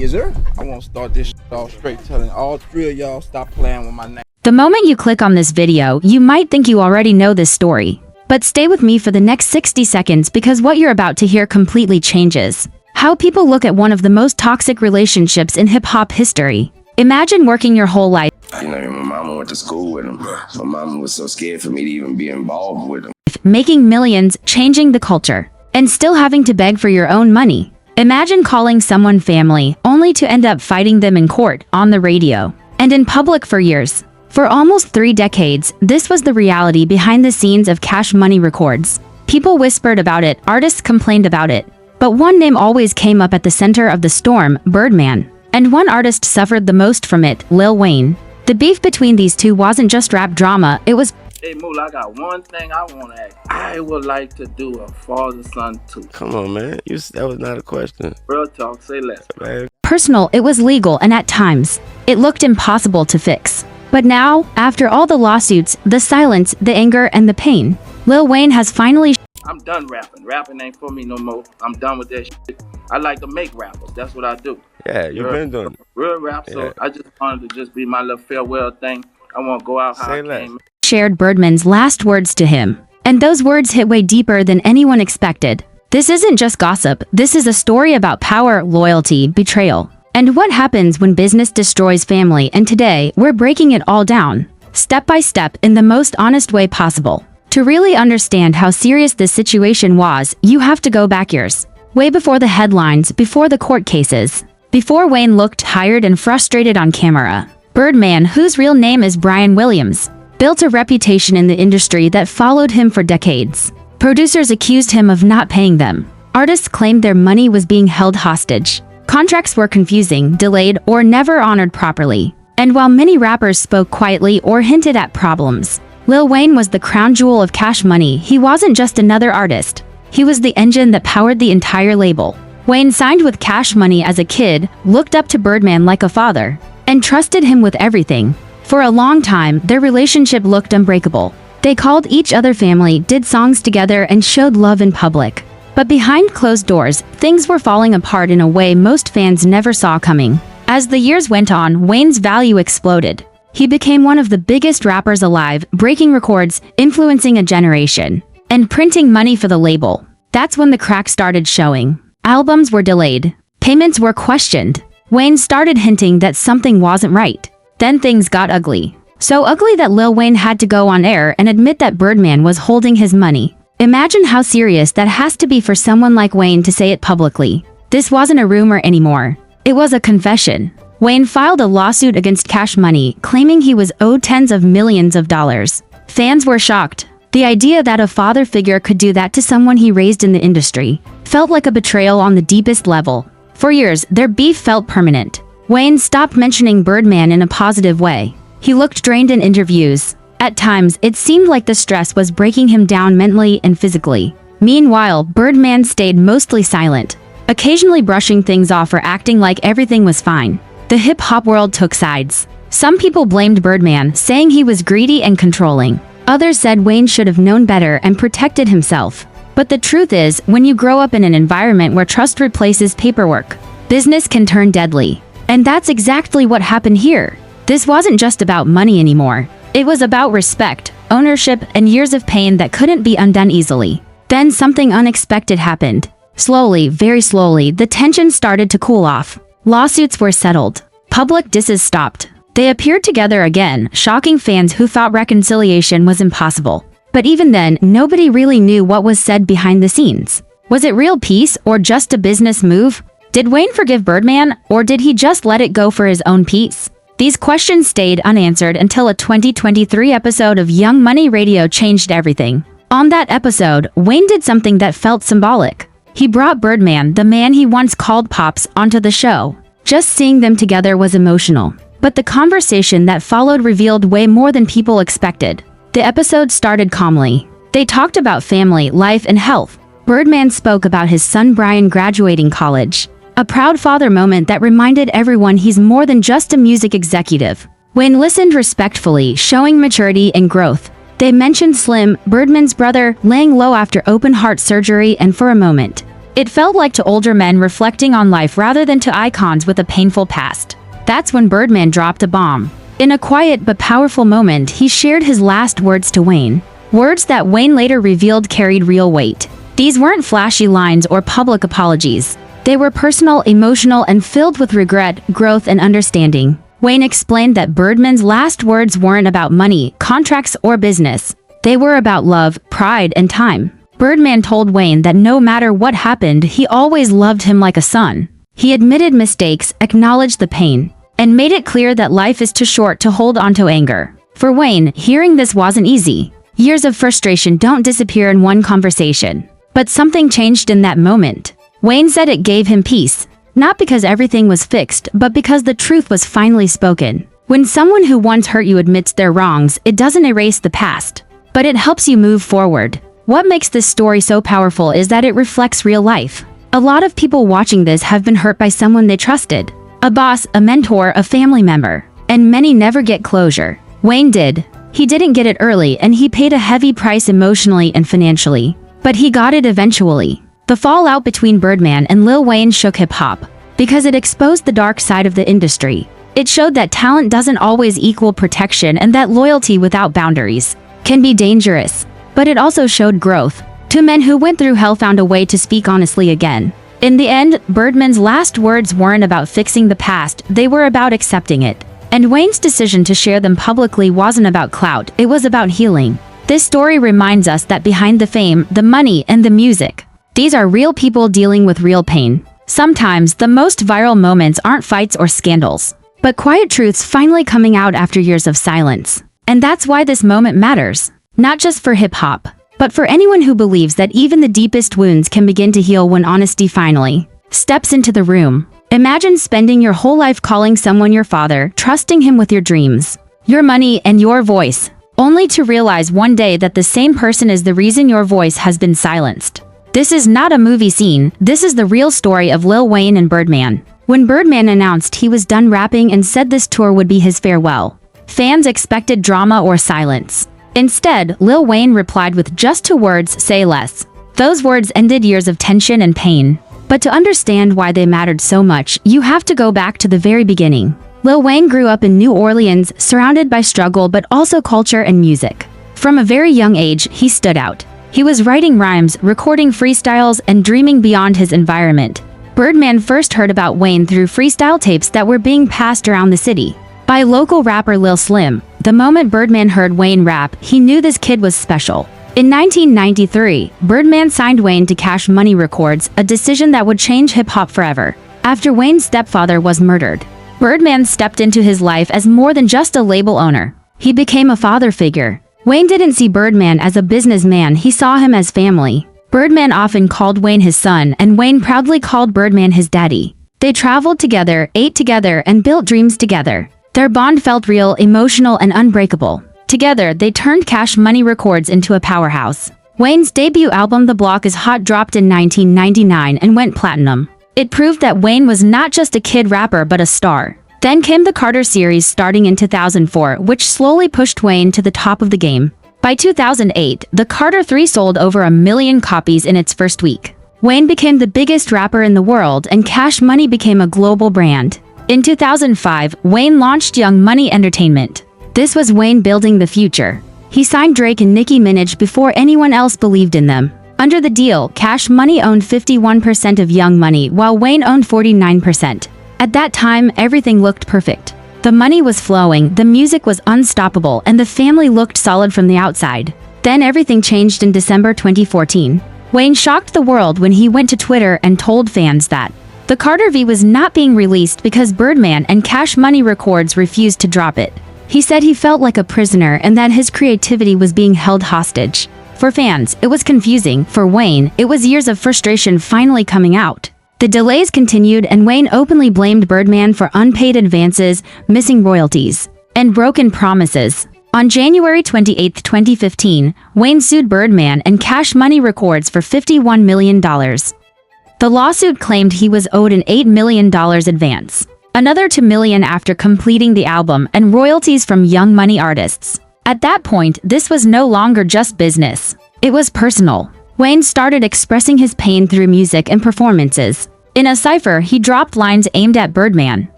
Yes, sir. I want to start this off straight telling all three of y'all stop playing with my name. The moment you click on this video, you might think you already know this story. But stay with me for the next 60 seconds because what you're about to hear completely changes how people look at one of the most toxic relationships in hip-hop history. Imagine working your whole life, You know, my mama went to school with him. My mama was so scared for me to even be involved with him. making millions, changing the culture, and still having to beg for your own money. Imagine calling someone family, only to end up fighting them in court, on the radio, and in public for years. For almost 3 decades, this was the reality behind the scenes of Cash Money Records. People whispered about it, artists complained about it. But one name always came up at the center of the storm, Birdman. And one artist suffered the most from it, Lil Wayne. The beef between these two wasn't just rap drama, it was Hey, Moolah, I got one thing I want to ask. I would like to do a father-son too. Come on, man. That was not a question. Real talk, say less. Man. personal, it was legal, and at times, it looked impossible to fix. But now, after all the lawsuits, the silence, the anger, and the pain, Lil Wayne has finally I'm done rapping. Rapping ain't for me no more. I'm done with that shit. I like to make rappers. That's what I do. Yeah, you've been doing it. Real rap. So Yeah. I just wanted to just be my little farewell thing. I want to go out how Say I less. came. shared Birdman's last words to him. And those words hit way deeper than anyone expected. This isn't just gossip, this is a story about power, loyalty, betrayal, and what happens when business destroys family. And today, we're breaking it all down, step by step, in the most honest way possible. To really understand how serious this situation was, you have to go back years. Way before the headlines, before the court cases, before Wayne looked tired and frustrated on camera. Birdman, whose real name is Brian Williams, built a reputation in the industry that followed him for decades. Producers accused him of not paying them. Artists claimed their money was being held hostage. Contracts were confusing, delayed, or never honored properly. And while many rappers spoke quietly or hinted at problems, Lil Wayne was the crown jewel of Cash Money. He wasn't just another artist. He was the engine that powered the entire label. Wayne signed with Cash Money as a kid, looked up to Birdman like a father, and trusted him with everything. For a long time, their relationship looked unbreakable. They called each other family, did songs together, and showed love in public. But behind closed doors, things were falling apart in a way most fans never saw coming. As the years went on, Wayne's value exploded. He became one of the biggest rappers alive, breaking records, influencing a generation, and printing money for the label. That's when the cracks started showing. Albums were delayed. Payments were questioned. Wayne started hinting that something wasn't right. Then things got ugly. So ugly that Lil Wayne had to go on air and admit that Birdman was holding his money. Imagine how serious that has to be for someone like Wayne to say it publicly. This wasn't a rumor anymore. It was a confession. Wayne filed a lawsuit against Cash Money, claiming he was owed tens of millions of dollars. Fans were shocked. The idea that a father figure could do that to someone he raised in the industry felt like a betrayal on the deepest level. For years, their beef felt permanent. Wayne stopped mentioning Birdman in a positive way. He looked drained in interviews. At times, it seemed like the stress was breaking him down mentally and physically. Meanwhile, Birdman stayed mostly silent, occasionally brushing things off or acting like everything was fine. The hip-hop world took sides. Some people blamed Birdman, saying he was greedy and controlling. Others said Wayne should have known better and protected himself. But the truth is, when you grow up in an environment where trust replaces paperwork, business can turn deadly. And that's exactly what happened here. This wasn't just about money anymore. It was about respect, ownership, and years of pain that couldn't be undone easily. Then something unexpected happened. Slowly, very slowly, the tension started to cool off. Lawsuits were settled. Public disses stopped. They appeared together again, shocking fans who thought reconciliation was impossible. But even then, nobody really knew what was said behind the scenes. Was it real peace or just a business move? Did Wayne forgive Birdman, or did he just let it go for his own peace? These questions stayed unanswered until a 2023 episode of Young Money Radio changed everything. On that episode, Wayne did something that felt symbolic. He brought Birdman, the man he once called Pops, onto the show. Just seeing them together was emotional. But the conversation that followed revealed way more than people expected. The episode started calmly. They talked about family, life, and health. Birdman spoke about his son Brian graduating college. A proud father moment that reminded everyone he's more than just a music executive. Wayne listened respectfully, showing maturity and growth. They mentioned Slim, Birdman's brother, laying low after open heart surgery, and for a moment, It felt like to older men reflecting on life rather than to icons with a painful past. That's when Birdman dropped a bomb. In a quiet but powerful moment, he shared his last words to Wayne. Words that Wayne later revealed carried real weight. These weren't flashy lines or public apologies. They were personal, emotional, and filled with regret, growth, and understanding. Wayne explained that Birdman's last words weren't about money, contracts, or business. They were about love, pride, and time. Birdman told Wayne that no matter what happened, he always loved him like a son. He admitted mistakes, acknowledged the pain, and made it clear that life is too short to hold onto anger. For Wayne, hearing this wasn't easy. Years of frustration don't disappear in one conversation. But something changed in that moment. Wayne said it gave him peace. Not because everything was fixed, but because the truth was finally spoken. When someone who once hurt you admits their wrongs, it doesn't erase the past, but it helps you move forward. What makes this story so powerful is that it reflects real life. A lot of people watching this have been hurt by someone they trusted. A boss, a mentor, a family member. And many never get closure. Wayne did. He didn't get it early, and he paid a heavy price emotionally and financially. But he got it eventually. The fallout between Birdman and Lil Wayne shook hip-hop because it exposed the dark side of the industry. It showed that talent doesn't always equal protection and that loyalty without boundaries can be dangerous. But it also showed growth. Two men who went through hell found a way to speak honestly again. In the end, Birdman's last words weren't about fixing the past, they were about accepting it. And Wayne's decision to share them publicly wasn't about clout, it was about healing. This story reminds us that behind the fame, the money, and the music, these are real people dealing with real pain. Sometimes, the most viral moments aren't fights or scandals, but quiet truths finally coming out after years of silence. And that's why this moment matters. Not just for hip-hop, but for anyone who believes that even the deepest wounds can begin to heal when honesty finally steps into the room. Imagine spending your whole life calling someone your father, trusting him with your dreams, your money, and your voice, only to realize one day that the same person is the reason your voice has been silenced. This is not a movie scene, this is the real story of Lil Wayne and Birdman. When Birdman announced he was done rapping and said this tour would be his farewell, fans expected drama or silence. Instead, Lil Wayne replied with just two words, "Say less." Those words ended years of tension and pain. But to understand why they mattered so much, you have to go back to the very beginning. Lil Wayne grew up in New Orleans, surrounded by struggle but also culture and music. From a very young age, he stood out. He was writing rhymes, recording freestyles, and dreaming beyond his environment. Birdman first heard about Wayne through freestyle tapes that were being passed around the city by local rapper Lil Slim. The moment Birdman heard Wayne rap, he knew this kid was special. In 1993, Birdman signed Wayne to Cash Money Records, a decision that would change hip-hop forever. After Wayne's stepfather was murdered, Birdman stepped into his life as more than just a label owner. He became a father figure. Wayne didn't see Birdman as a businessman, he saw him as family. Birdman often called Wayne his son, and Wayne proudly called Birdman his daddy. They traveled together, ate together, and built dreams together. Their bond felt real, emotional, and unbreakable. Together, they turned Cash Money Records into a powerhouse. Wayne's debut album The Block Is Hot dropped in 1999 and went platinum. It proved that Wayne was not just a kid rapper but a star. Then came the Carter series starting in 2004, which slowly pushed Wayne to the top of the game. By 2008, the Carter 3 sold over 1 million copies in its first week. Wayne became the biggest rapper in the world and Cash Money became a global brand. In 2005, Wayne launched Young Money Entertainment. This was Wayne building the future. He signed Drake and Nicki Minaj before anyone else believed in them. Under the deal, Cash Money owned 51% of Young Money, while Wayne owned 49%. At that time, everything looked perfect. The money was flowing, the music was unstoppable, and the family looked solid from the outside. Then everything changed in December 2014. Wayne shocked the world when he went to Twitter and told fans that the Carter V was not being released because Birdman and Cash Money Records refused to drop it. He said he felt like a prisoner and that his creativity was being held hostage. For fans, it was confusing. For Wayne, it was years of frustration finally coming out. The delays continued and Wayne openly blamed Birdman for unpaid advances, missing royalties, and broken promises. On January 28, 2015, Wayne sued Birdman and Cash Money Records for $51 million. The lawsuit claimed he was owed an $8 million advance, another $2 million after completing the album, and royalties from Young Money artists. At that point, this was no longer just business. It was personal. Wayne started expressing his pain through music and performances. In a cipher, he dropped lines aimed at Birdman.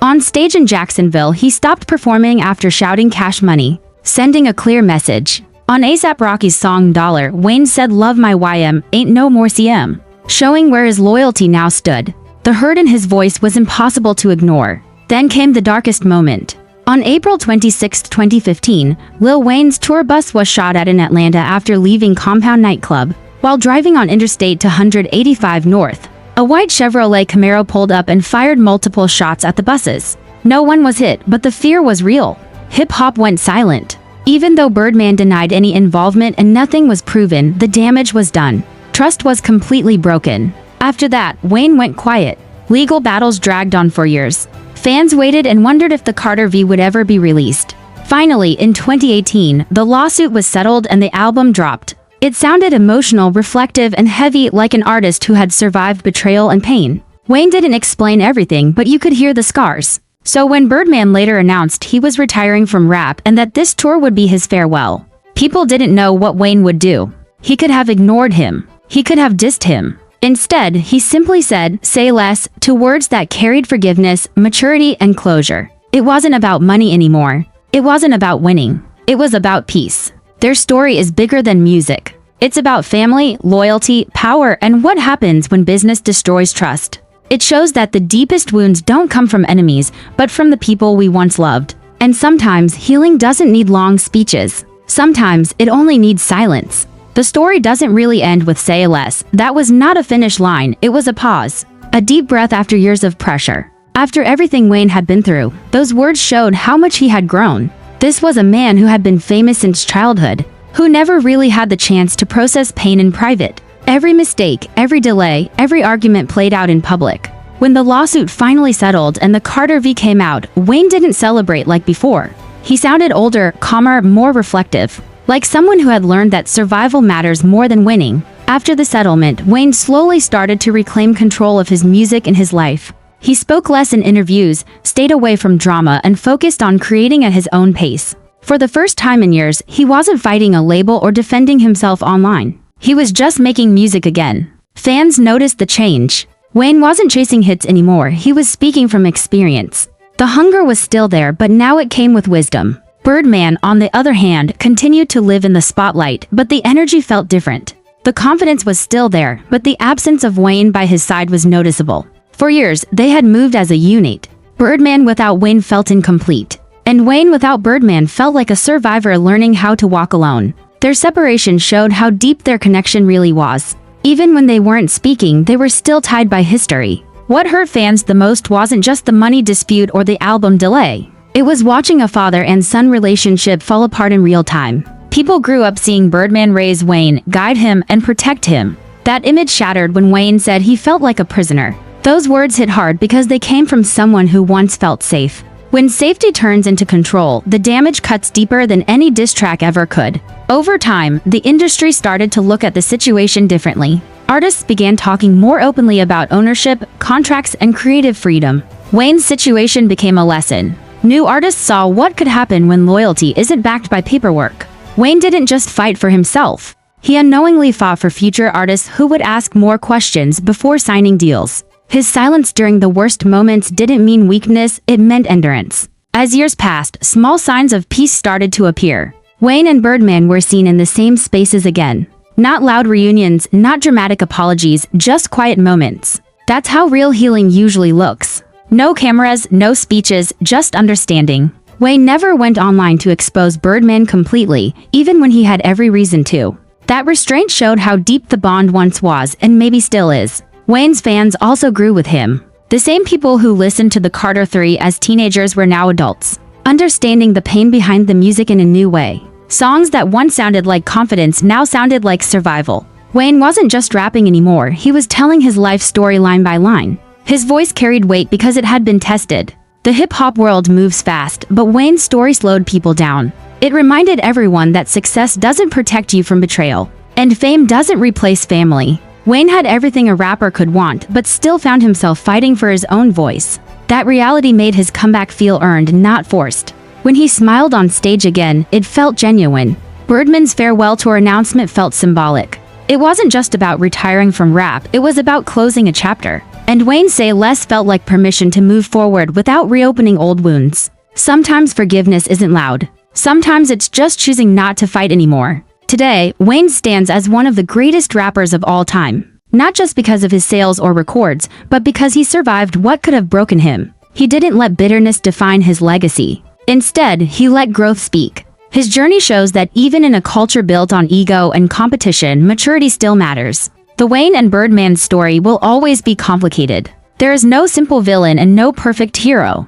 On stage in Jacksonville, he stopped performing after shouting "Cash Money," sending a clear message. On A$AP Rocky's song "Dollar," Wayne said "Love my YM, ain't no more CM," showing where his loyalty now stood. The hurt in his voice was impossible to ignore. Then came the darkest moment. On April 26, 2015, Lil Wayne's tour bus was shot at in Atlanta after leaving Compound nightclub. While driving on Interstate 285 North, a white Chevrolet Camaro pulled up and fired multiple shots at the buses. No one was hit, but the fear was real. Hip-hop went silent. Even though Birdman denied any involvement and nothing was proven, the damage was done. Trust was completely broken. After that, Wayne went quiet. Legal battles dragged on for years. Fans waited and wondered if the Carter V would ever be released. Finally, in 2018, the lawsuit was settled and the album dropped. It sounded emotional, reflective, and heavy, like an artist who had survived betrayal and pain. Wayne didn't explain everything, but you could hear the scars. So when Birdman later announced he was retiring from rap and that this tour would be his farewell, people didn't know what Wayne would do. He could have ignored him. He could have dissed him. Instead, he simply said, "Say less," to words that carried forgiveness, maturity, and closure. It wasn't about money anymore. It wasn't about winning. It was about peace. Their story is bigger than music. It's about family, loyalty, power, and what happens when business destroys trust. It shows that the deepest wounds don't come from enemies, but from the people we once loved. And sometimes healing doesn't need long speeches. Sometimes it only needs silence. The story doesn't really end with "say less." That was not a finish line, it was a pause. A deep breath after years of pressure. After everything Wayne had been through, those words showed how much he had grown. This was a man who had been famous since childhood, who never really had the chance to process pain in private. Every mistake, every delay, every argument played out in public. When the lawsuit finally settled and the Carter V came out, Wayne didn't celebrate like before. He sounded older, calmer, more reflective. Like someone who had learned that survival matters more than winning. After the settlement, Wayne slowly started to reclaim control of his music and his life. He spoke less in interviews, stayed away from drama, and focused on creating at his own pace. For the first time in years, he wasn't fighting a label or defending himself online. He was just making music again. Fans noticed the change. Wayne wasn't chasing hits anymore, he was speaking from experience. The hunger was still there, but now it came with wisdom. Birdman, on the other hand, continued to live in the spotlight, but the energy felt different. The confidence was still there, but the absence of Wayne by his side was noticeable. For years, they had moved as a unit. Birdman without Wayne felt incomplete. And Wayne without Birdman felt like a survivor learning how to walk alone. Their separation showed how deep their connection really was. Even when they weren't speaking, they were still tied by history. What hurt fans the most wasn't just the money dispute or the album delay. It was watching a father and son relationship fall apart in real time. People grew up seeing Birdman raise Wayne, guide him, and protect him. That image shattered when Wayne said he felt like a prisoner. Those words hit hard because they came from someone who once felt safe. When safety turns into control, the damage cuts deeper than any diss track ever could. Over time, the industry started to look at the situation differently. Artists began talking more openly about ownership, contracts, and creative freedom. Wayne's situation became a lesson. New artists saw what could happen when loyalty isn't backed by paperwork. Wayne didn't just fight for himself. He unknowingly fought for future artists who would ask more questions before signing deals. His silence during the worst moments didn't mean weakness, it meant endurance. As years passed, small signs of peace started to appear. Wayne and Birdman were seen in the same spaces again. Not loud reunions, not dramatic apologies, just quiet moments. That's how real healing usually looks. No cameras, no speeches, just understanding. Wayne never went online to expose Birdman completely, even when he had every reason to. That restraint showed how deep the bond once was, and maybe still is. Wayne's fans also grew with him. The same people who listened to the Carter III as teenagers were now adults, understanding the pain behind the music in a new way. Songs that once sounded like confidence now sounded like survival. Wayne wasn't just rapping anymore, he was telling his life story line by line. His voice carried weight because it had been tested. The hip-hop world moves fast, but Wayne's story slowed people down. It reminded everyone that success doesn't protect you from betrayal, and fame doesn't replace family. Wayne had everything a rapper could want, but still found himself fighting for his own voice. That reality made his comeback feel earned, not forced. When he smiled on stage again, it felt genuine. Birdman's farewell tour announcement felt symbolic. It wasn't just about retiring from rap, it was about closing a chapter. And Wayne say less felt like permission to move forward without reopening old wounds. Sometimes forgiveness isn't loud. Sometimes it's just choosing not to fight anymore. Today, Wayne stands as one of the greatest rappers of all time. Not just because of his sales or records, but because he survived what could have broken him. He didn't let bitterness define his legacy. Instead, he let growth speak. His journey shows that even in a culture built on ego and competition, maturity still matters. The Wayne and Birdman story will always be complicated. There is no simple villain and no perfect hero.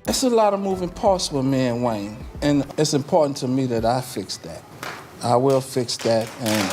It's a lot of moving parts with me and Wayne, and it's important to me that I fix that. I will fix that, and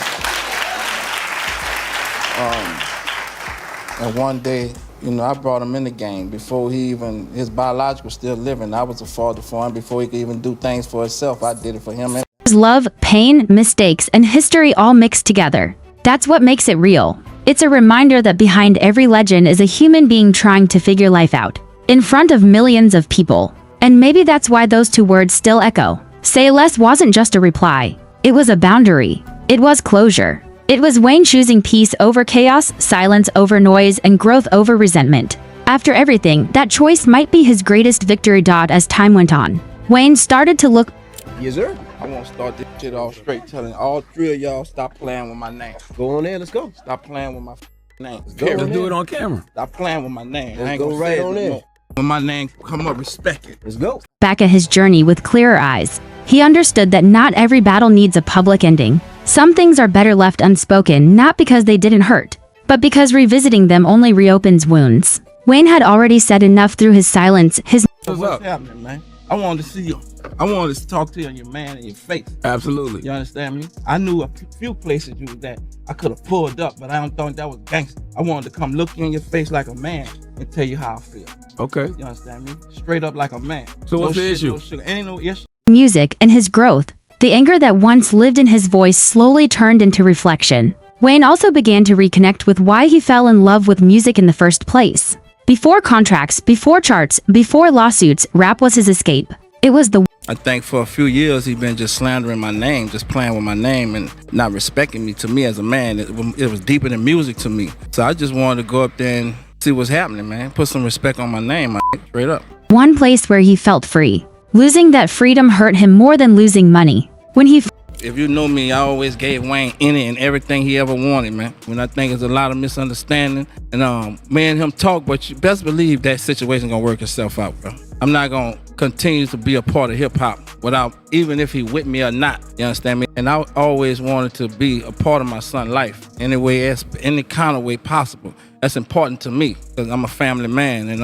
one day, you know, I brought him in the game before his biological still living. I was a father for him before he could even do things for himself. I did it for him. There's love, pain, mistakes, and history all mixed together. That's what makes it real. It's a reminder that behind every legend is a human being trying to figure life out, in front of millions of people. And maybe that's why those two words still echo. Say less wasn't just a reply. It was a boundary. It was closure. It was Wayne choosing peace over chaos, silence over noise, and growth over resentment. After everything, that choice might be his greatest victory. As time went on, Wayne started to look. Yes, sir. I want to start this shit off straight, telling all three of y'all stop playing with my name. Go on there, let's go. Stop playing with my name. Let's do it on camera. Stop playing with my name. Let's I ain't go gonna right say on it in. no more. When my name come up, respect it. Let's go. Back at his journey with clearer eyes, he understood that not every battle needs a public ending. Some things are better left unspoken, not because they didn't hurt, but because revisiting them only reopens wounds. Wayne had already said enough through his silence. What's happening, man? I wanted to see you. I wanted to talk to you, your man, in your face. Absolutely. You understand me? I knew a few places you was at. I could have pulled up, but I don't think that was gangster. I wanted to come look you in your face like a man and tell you how I feel. Okay. You understand me? Straight up like a man. So what's the shit, issue? No sugar. Ain't no issue. Music and his growth. The anger that once lived in his voice slowly turned into reflection. Wayne also began to reconnect with why he fell in love with music in the first place. Before contracts, before charts, before lawsuits, rap was his escape. It was the I think for a few years he been just slandering my name, just playing with my name and not respecting me. To me as a man, it was deeper than music to me. So I just wanted to go up there and see what's happening, man. Put some respect on my name, straight up. one place where he felt free. Losing that freedom hurt him more than losing money. If you know me, I always gave Wayne any and everything he ever wanted, man. When I think there's a lot of misunderstanding, and me and him talk, but you best believe that situation gonna work itself out, bro. I'm not gonna continue to be a part of hip hop without, even if he with me or not. You understand me? And I always wanted to be a part of my son's life, any kind of way possible. That's important to me because I'm a family man, and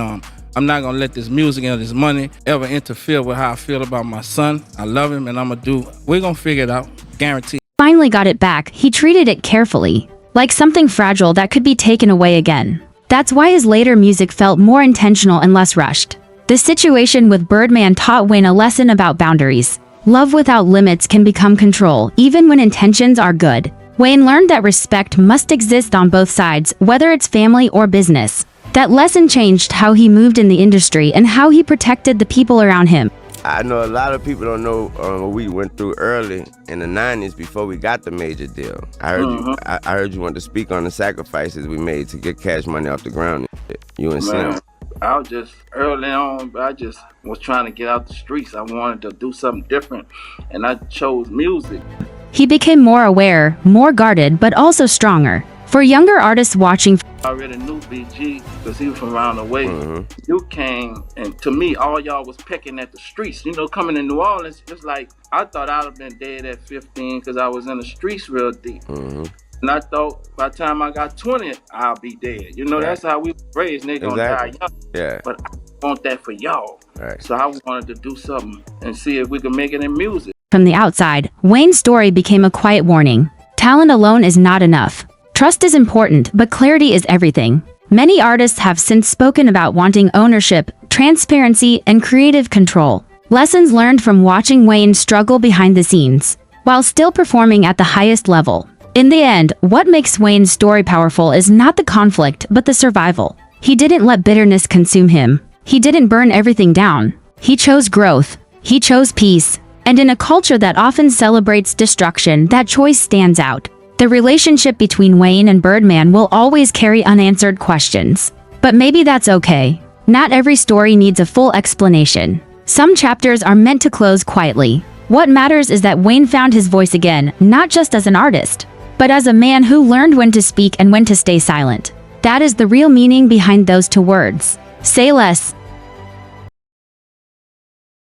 I'm not gonna let this music and this money ever interfere with how I feel about my son. I love him, and we're gonna figure it out, guaranteed. Finally got it back, he treated it carefully, like something fragile that could be taken away again. That's why his later music felt more intentional and less rushed. The situation with Birdman taught Wayne a lesson about boundaries. Love without limits can become control, even when intentions are good. Wayne learned that respect must exist on both sides, whether it's family or business. That lesson changed how he moved in the industry and how he protected the people around him. I know a lot of people don't know what we went through early in the 90s before we got the major deal. I heard you want to speak on the sacrifices we made to get Cash Money off the ground. You and Sam. I was just early on, but I just was trying to get out the streets. I wanted to do something different, and I chose music. He became more aware, more guarded, but also stronger. For younger artists watching, I already knew BG because he was from around the way. You came, and to me, all y'all was pecking at the streets. You know, coming in New Orleans, just like I thought I'd have been dead at 15 because I was in the streets real deep. And I thought by the time I got 20, I'll be dead. You know, that's how we raised. Niggas gonna die young. Yeah. But I want that for y'all. Right. So I wanted to do something and see if we could make it in music. from the outside, Wayne's story became a quiet warning. Talent alone is not enough. Trust is important, but clarity is everything. Many artists have since spoken about wanting ownership, transparency, and creative control. Lessons learned from watching Wayne struggle behind the scenes, while still performing at the highest level. In the end, what makes Wayne's story powerful is not the conflict, but the survival. He didn't let bitterness consume him. He didn't burn everything down. He chose growth. He chose peace. And in a culture that often celebrates destruction, that choice stands out. The relationship between Wayne and Birdman will always carry unanswered questions. But maybe that's okay. Not every story needs a full explanation. Some chapters are meant to close quietly. What matters is that Wayne found his voice again, not just as an artist, but as a man who learned when to speak and when to stay silent. That is the real meaning behind those two words. Say less,